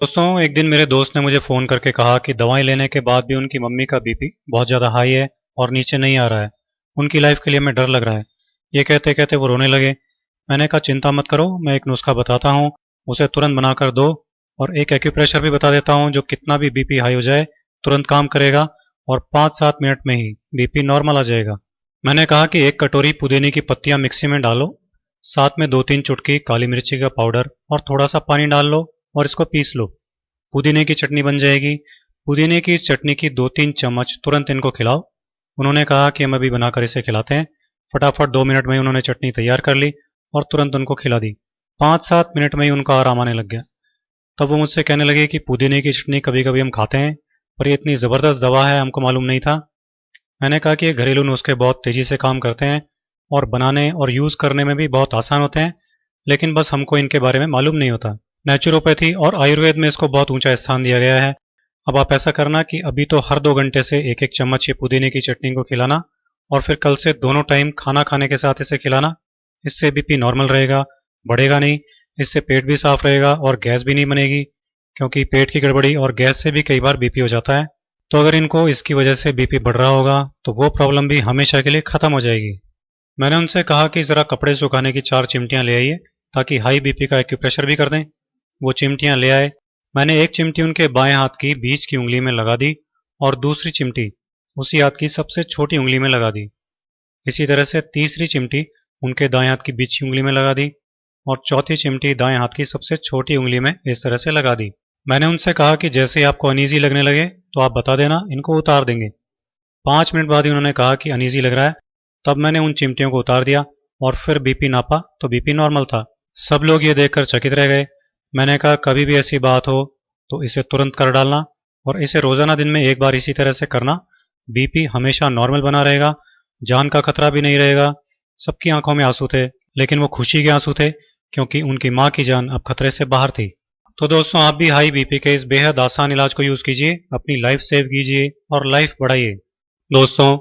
दोस्तों, एक दिन मेरे दोस्त ने मुझे फ़ोन करके कहा कि दवाएं लेने के बाद भी उनकी मम्मी का बीपी बहुत ज़्यादा हाई है और नीचे नहीं आ रहा है। उनकी लाइफ के लिए मैं डर लग रहा है। ये कहते कहते वो रोने लगे। मैंने कहा चिंता मत करो, मैं एक नुस्खा बताता हूँ, उसे तुरंत बनाकर दो। और एक एक्यूप्रेशर भी बता देता हूँ जो कितना भी बीपी हाई हो जाए तुरंत काम करेगा और 5-7 मिनट में ही बीपी नॉर्मल आ जाएगा। मैंने कहा कि एक कटोरी पुदीने की पत्तियां मिक्सी में डालो, साथ में 2-3 चुटकी काली मिर्ची का पाउडर और थोड़ा सा पानी डाल लो और इसको पीस लो। पुदीने की चटनी बन जाएगी। पुदीने की इस चटनी की 2-3 चम्मच तुरंत इनको खिलाओ। उन्होंने कहा कि हम अभी बनाकर इसे खिलाते हैं। फटाफट 2 मिनट में ही उन्होंने चटनी तैयार कर ली और तुरंत उनको खिला दी। 5-7 मिनट में ही उनका आराम आने लग गया। तब वो मुझसे कहने लगे कि पुदीने की चटनी कभी कभी हम खाते हैं, पर ये इतनी ज़बरदस्त दवा है हमको मालूम नहीं था। मैंने कहा कि ये घरेलू नुस्खे बहुत तेज़ी से काम करते हैं और बनाने और यूज़ करने में भी बहुत आसान होते हैं, लेकिन बस हमको इनके बारे में मालूम नहीं होता। नेचुरोपैथी और आयुर्वेद में इसको बहुत ऊंचा स्थान दिया गया है। अब आप ऐसा करना कि अभी तो हर 2 घंटे से एक एक चम्मच ये पुदीने की चटनी को खिलाना और फिर कल से दोनों टाइम खाना खाने के साथ इसे खिलाना। इससे बीपी नॉर्मल रहेगा, बढ़ेगा नहीं। इससे पेट भी साफ रहेगा और गैस भी नहीं बनेगी, क्योंकि पेट की गड़बड़ी और गैस से भी कई बार बीपी हो जाता है। तो अगर इनको इसकी वजह से बीपी बढ़ रहा होगा तो वो प्रॉब्लम भी हमेशा के लिए ख़त्म हो जाएगी। मैंने उनसे कहा कि ज़रा कपड़े सुखाने की 4 चिमटियाँ ले आइए ताकि हाई बीपी का एक्यूप्रेशर भी कर दें। वो चिमटियाँ ले आए। मैंने एक चिमटी उनके बाएं हाथ की बीच की उंगली में लगा दी और दूसरी चिमटी उसी हाथ की सबसे छोटी उंगली में लगा दी। इसी तरह से तीसरी चिमटी उनके दाएं हाथ की बीच की उंगली में लगा दी और चौथी चिमटी दाएं हाथ की सबसे छोटी उंगली में इस तरह से लगा दी। मैंने उनसे कहा कि जैसे ही आपको अनईजी लगने लगे तो आप बता देना, इनको उतार देंगे। 5 मिनट बाद ही उन्होंने कहा कि अनईजी लग रहा है। तब मैंने उन चिमटियों को उतार दिया और फिर बीपी नापा तो बीपी नॉर्मल था। सब लोग ये देखकर चकित रह गए। मैंने कहा कभी भी ऐसी बात हो तो इसे तुरंत कर डालना और इसे रोजाना दिन में एक बार इसी तरह से करना। बीपी हमेशा नॉर्मल बना रहेगा, जान का खतरा भी नहीं रहेगा। सबकी आंखों में आंसू थे, लेकिन वो खुशी के आंसू थे, क्योंकि उनकी माँ की जान अब खतरे से बाहर थी। तो दोस्तों, आप भी हाई बीपी के इस बेहद आसान इलाज को यूज कीजिए, अपनी लाइफ सेव कीजिए और लाइफ बढ़ाइए। दोस्तों,